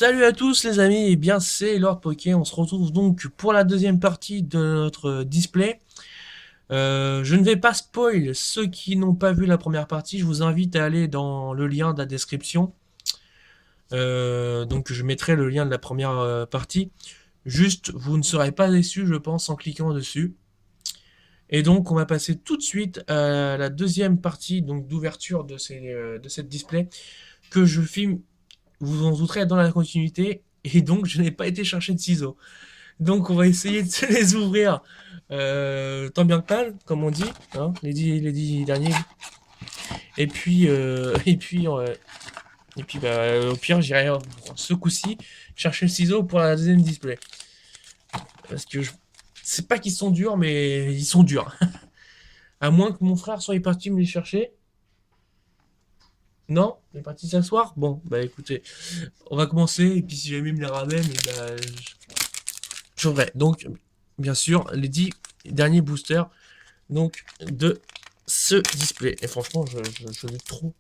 Salut à tous les amis, et bien c'est Lord Poké, on se retrouve donc pour la deuxième partie de notre display. Je ne vais pas spoil ceux qui n'ont pas vu la première partie, je vous invite à aller dans le lien de la description. Donc je mettrai le lien de la première partie. Juste, vous ne serez pas déçus je pense en cliquant dessus. Et donc on va passer tout de suite à la deuxième partie donc d'ouverture de cette display que je filme. Vous en douterez dans la continuité, et donc je n'ai pas été chercher de ciseaux. Donc on va essayer de se les ouvrir tant bien que mal, comme on dit, hein, les dix derniers. Et puis, au pire, j'irai ce coup-ci chercher le ciseau pour la deuxième display. Parce que je sais pas qu'ils sont durs, mais ils sont durs. À moins que mon frère soit parti me les chercher. Non, il est parti s'asseoir. Bon, bah écoutez, on va commencer, et puis si jamais il me les ramène, et bah, j'aurai. Donc, bien sûr, les 10 derniers boosters donc de ce display. Et franchement, je veux trop.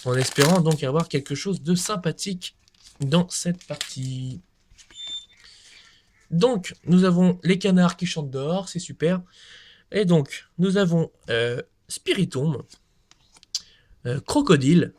En espérant donc avoir quelque chose de sympathique dans cette partie. Donc, nous avons les canards qui chantent dehors, c'est super. Et donc, nous avons Spiritomb, Crocodile,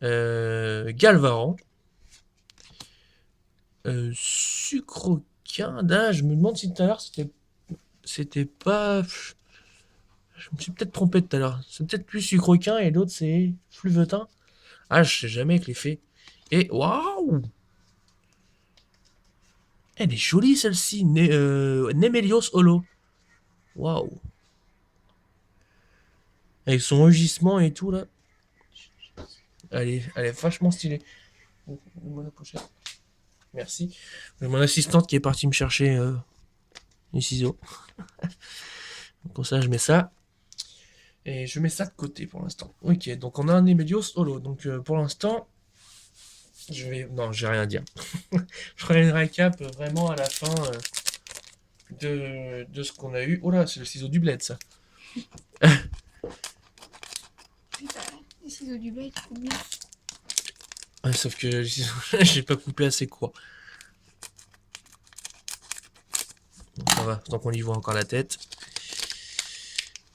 Galvaran, Sucroquin. Ah, je me demande si tout à l'heure c'était pas. Je me suis peut-être trompé tout à l'heure. C'est peut-être plus Sucroquin et l'autre c'est Fluvetin. Ah, je sais jamais avec les faits. Et waouh! Elle est jolie celle-ci. Nemelios Holo. Waouh! Avec son rugissement et tout là. Elle est vachement stylée. Donne-moi la pochette. Merci. J'ai mon assistante qui est partie me chercher les ciseaux. Pour ça, je mets ça. Et je mets ça de côté pour l'instant. Ok, donc on a un Nemelios Holo. Donc pour l'instant, je vais. Non, j'ai rien à dire. Je ferai une récap vraiment à la fin de ce qu'on a eu. Oh là, c'est le ciseau du bled ça. Les ciseaux du bled, trop bien. Ouais, sauf que j'ai pas coupé assez court. Donc ça va, tant qu'on y voit encore la tête.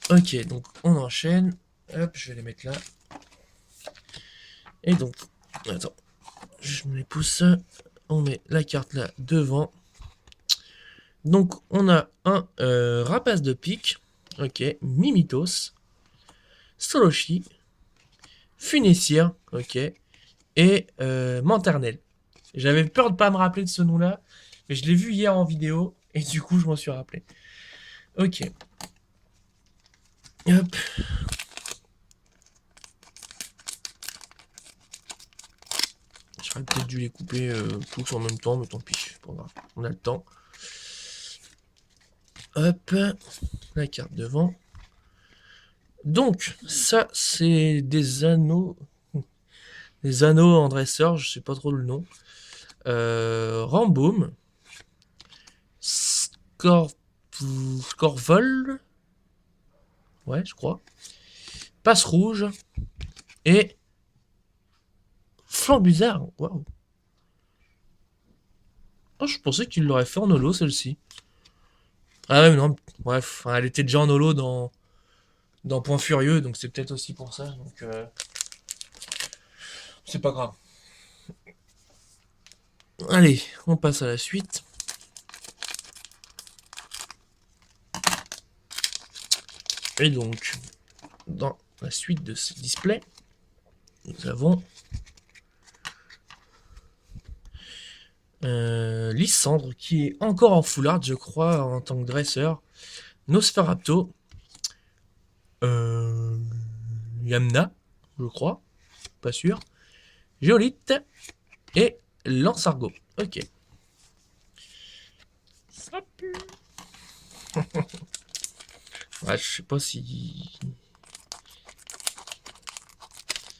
Ok, donc on enchaîne. Hop, je vais les mettre là. Et donc, attends, je me les pousse. On met la carte là devant. Donc on a un rapace de pique. Ok, Mimitos, Soloshi, Funessir. Ok, et Manternel. J'avais peur de pas me rappeler de ce nom-là, mais je l'ai vu hier en vidéo et du coup je m'en suis rappelé. Ok. Hop. J'aurais peut-être dû les couper tous en même temps, mais tant pis, c'est pas grave. On a le temps. Hop. La carte devant. Donc, ça, c'est des anneaux. Des anneaux en dresseur, je sais pas trop le nom. Ramboum. Scor... Scorvol. Ouais, je crois. Passe rouge. Et Flambuzard. Waouh. Oh, je pensais qu'il l'aurait fait en holo, celle-ci. Ah ouais, mais non. Bref, elle était déjà en holo dans Point Furieux, donc c'est peut-être aussi pour ça. Donc, c'est pas grave. Allez, on passe à la suite. Et donc, dans la suite de ce display, nous avons Lysandre qui est encore en full art, je crois, en tant que dresseur. Nosferapto. Euh, Yamna, je crois. Pas sûr. Géolite. Et Lansargot. Ok. Ça pue. Ouais, je sais pas si.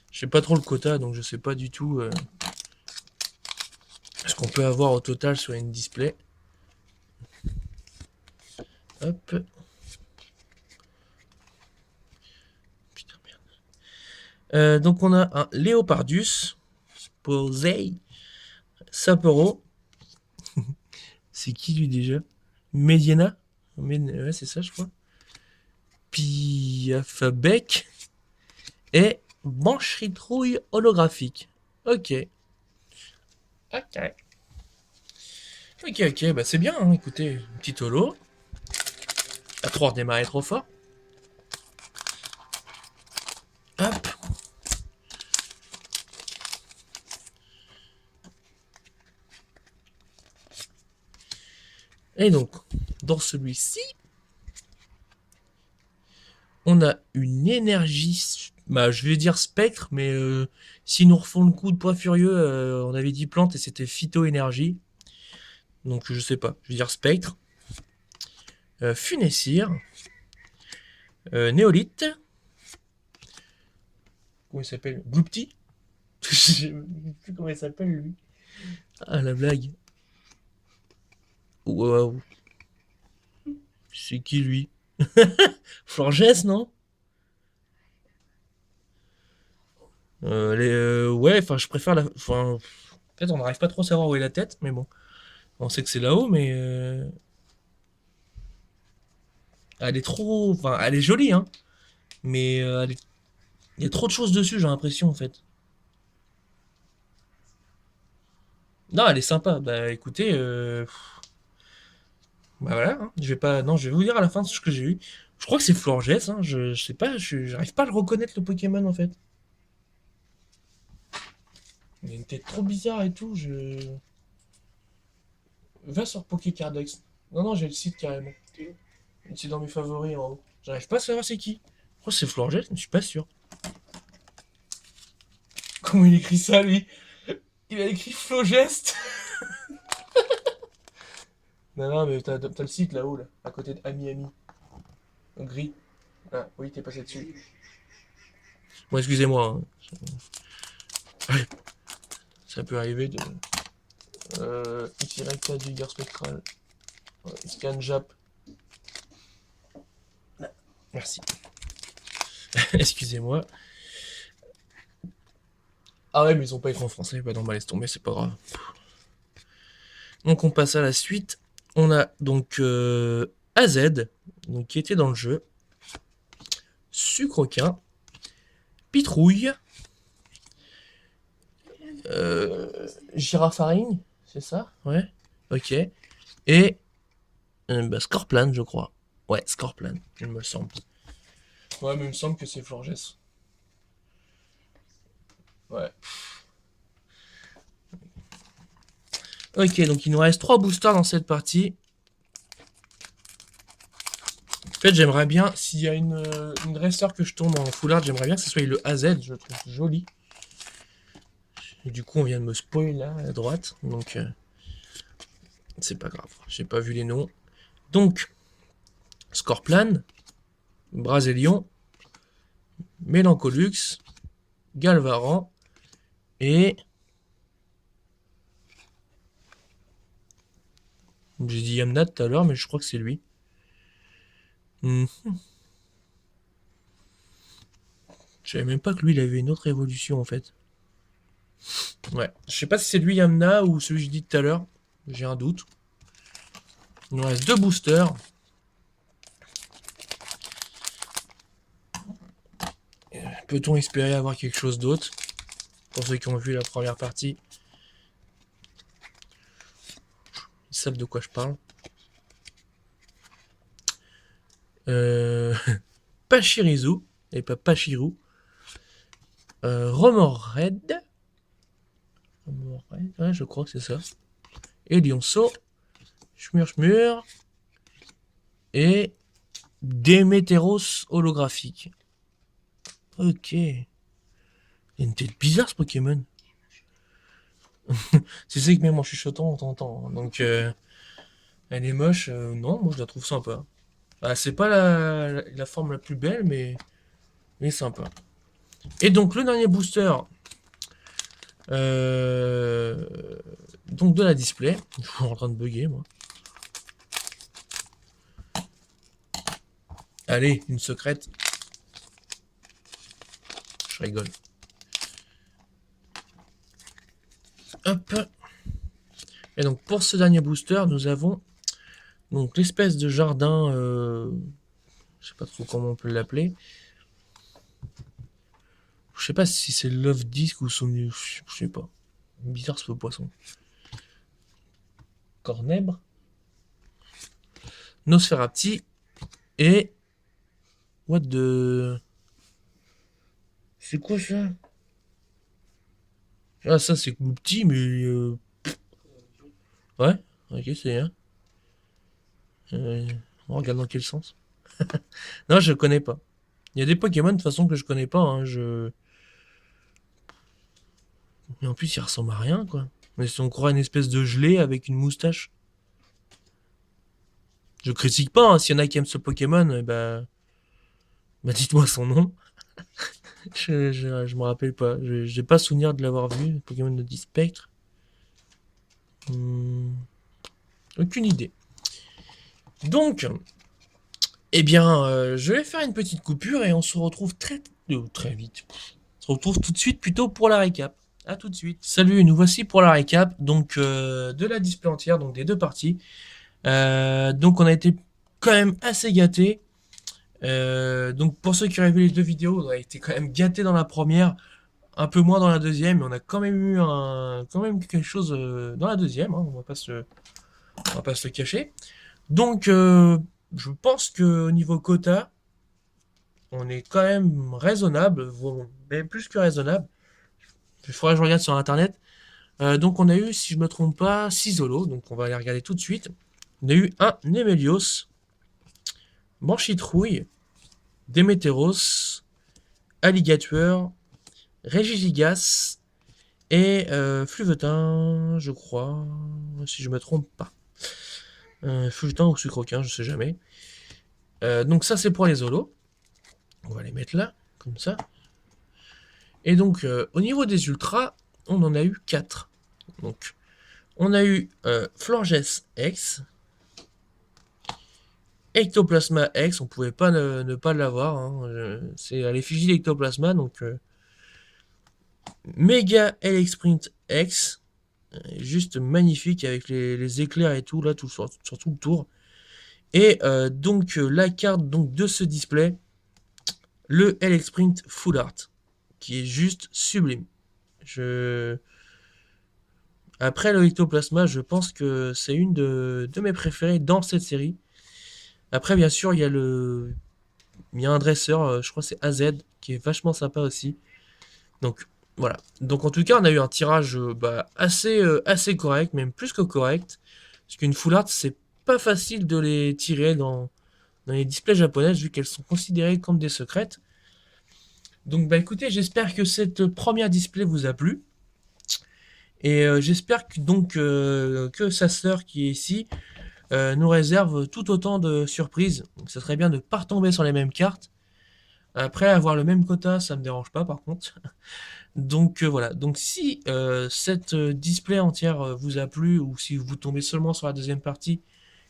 Je sais pas trop le quota, donc je sais pas du tout ce qu'on peut avoir au total sur une display. Hop. Putain, merde. Donc on a un Léopardus, Posey, Sapporo. C'est qui lui déjà? Mediana? Ouais, c'est ça, je crois. Piafabek et Bancheritrouille holographique. Ok. Ok. Ok, bah c'est bien, hein, écoutez, petit holo. À 3 redémarrer trop fort. Hop. Et donc, dans celui-ci, on a une énergie, bah, je vais dire spectre, mais si nous refont le coup de poids furieux, on avait dit plante et c'était phyto-énergie. Donc je sais pas, je vais dire spectre. Funessir. Néolithe. Comment il s'appelle? Gloupti. Je sais plus comment il s'appelle lui. Ah la blague. Waouh. C'est qui lui? Florges, non? Ouais, enfin je préfère la. Enfin, en fait on n'arrive pas trop à savoir où est la tête, mais bon. On sait que c'est là-haut, mais elle est trop. Enfin, elle est jolie, hein. Mais il y a trop de choses dessus, j'ai l'impression en fait. Non, elle est sympa. Bah écoutez, bah voilà, hein. Je vais pas. Non, je vais vous dire à la fin ce que j'ai eu. Je crois que c'est Florges, hein. Je sais pas, j'arrive pas à le reconnaître le Pokémon en fait. Il a une tête trop bizarre et tout. Va sur Pokécardex. Non, non, j'ai le site carrément. C'est dans mes favoris en haut. J'arrive pas à savoir c'est qui. Je crois que c'est Florges, mais je suis pas sûr. Comment il écrit ça lui? Il a écrit Flogest. Non, non, mais t'as le site là-haut, là, à côté de Ami Ami. En gris. Ah, oui, t'es passé dessus. Bon, excusez-moi, hein. Ouais, ça peut arriver de. XY4 Vigueur spectral. Ouais, scan Jap. Merci. Excusez-moi. Ah ouais, mais ils ont pas écrit en français. Bah non, bah laisse tomber, c'est pas grave. Donc on passe à la suite. On a donc AZ, donc, qui était dans le jeu. Sucroquin. Pitrouille. Girafarine, c'est ça? Ouais. Ok. Et bah, Scorplan, je crois. Ouais, Scorplan, il me semble. Ouais, mais il me semble que c'est Florges. Ouais. Ok, donc il nous reste 3 boosters dans cette partie. En fait, j'aimerais bien, s'il y a une dresseur que je tourne en foulard, j'aimerais bien que ce soit le AZ, je le trouve joli. Et du coup, on vient de me spoil là, à droite, donc c'est pas grave, j'ai pas vu les noms. Donc, Scorplan, Brasilion, Mélancolux, Galvaran et. J'ai dit Yamnat tout à l'heure, mais je crois que c'est lui. Hmm. Je savais même pas que lui, il avait une autre évolution en fait. Ouais. Je sais pas si c'est lui Yamna ou celui que j'ai dit tout à l'heure. J'ai un doute. Il nous reste 2 boosters. Peut-on espérer avoir quelque chose d'autre? Pour ceux qui ont vu la première partie. Ils savent de quoi je parle. Pachirisu, et pas Pachirou. Romorred. Ouais, je crois que c'est ça. Et Lionceau. Schmur. Et Démétéros holographique. Ok. Il a une tête bizarre ce Pokémon. Tu sais que même en chuchotant, on t'entend, hein. Donc, elle est moche. Non, moi je la trouve sympa. Bah, c'est pas la forme la plus belle, mais sympa. Et donc, le dernier booster. euh, donc, de la display. Je suis en train de bugger, moi. Allez, une secrète. je rigole. Hop. Et donc pour ce dernier booster, nous avons donc l'espèce de jardin, je sais pas trop comment on peut l'appeler. Je sais pas si c'est Love Disc ou son, je sais pas. Bizarre ce poisson. Cornèbre, Nosferapti et what the... C'est quoi ça? Ah ça c'est petit mais ouais, ok c'est bien. On regarde dans quel sens. Non je connais pas. Il y a des Pokémon de toute façon que je connais pas. Hein, mais en plus il ressemble à rien quoi. Mais si on croit une espèce de gelée avec une moustache. Je critique pas, hein, s'il y en a qui aiment ce Pokémon, bah dites-moi son nom. Je me rappelle pas. J'ai pas souvenir de l'avoir vu, le Pokémon de Spectre. Aucune idée. Donc, eh bien, je vais faire une petite coupure et on se retrouve très vite. On se retrouve tout de suite plutôt pour la récap. A tout de suite. Salut, nous voici pour la récap donc de la display entière, donc des deux parties. Donc on a été quand même assez gâtés. Donc pour ceux qui auraient vu les deux vidéos, on a été quand même gâtés dans la première, un peu moins dans la deuxième, mais on a quand même eu quand même quelque chose dans la deuxième, hein, on va pas se le cacher. Donc je pense que au niveau quota, on est quand même raisonnable, même plus que raisonnable. Il faudrait que je regarde sur internet. Donc on a eu, si je me trompe pas, 6 holos, donc on va les regarder tout de suite. On a eu un Nemelios, Manchitrouille, Démétéros, Alligator, Régigigas et Fluvetin, je crois, si je me trompe pas. Fluvetin ou Sucroquin, je sais jamais. Donc ça c'est pour les holos. On va les mettre là, comme ça. Et donc au niveau des ultras, on en a eu 4. Donc on a eu Florges X, Ectoplasma X, on pouvait pas ne pas l'avoir. Hein. C'est à l'effigie d'Ectoplasma, donc Mega Elexprint X, juste magnifique avec les éclairs et tout là, sur tout le tour. Et donc la carte donc de ce display, le Elexprint Full Art, qui est juste sublime. Après le Ectoplasma, je pense que c'est une de mes préférées dans cette série. Après, bien sûr, il y a un dresseur, je crois que c'est AZ, qui est vachement sympa aussi. Donc, voilà. Donc, en tout cas, on a eu un tirage assez correct, même plus que correct. Parce qu'une full art, c'est pas facile de les tirer dans les displays japonaises, vu qu'elles sont considérées comme des secrètes. Donc, bah écoutez, j'espère que cette première display vous a plu. Et j'espère que sa sœur qui est ici nous réserve tout autant de surprises. Donc ça serait bien de ne pas retomber sur les mêmes cartes. Après, avoir le même quota, ça me dérange pas par contre. Donc voilà. Donc si cette display entière vous a plu, ou si vous tombez seulement sur la deuxième partie,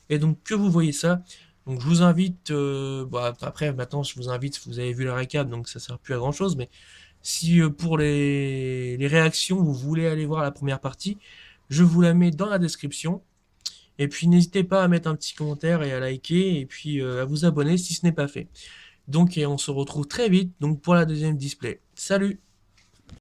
et donc que vous voyez ça, donc je vous invite, après maintenant je vous invite, vous avez vu la récap, donc ça sert plus à grand chose, mais si pour les réactions, vous voulez aller voir la première partie, je vous la mets dans la description. Et puis n'hésitez pas à mettre un petit commentaire et à liker, et puis à vous abonner si ce n'est pas fait. Donc et on se retrouve très vite donc pour la deuxième display. Salut!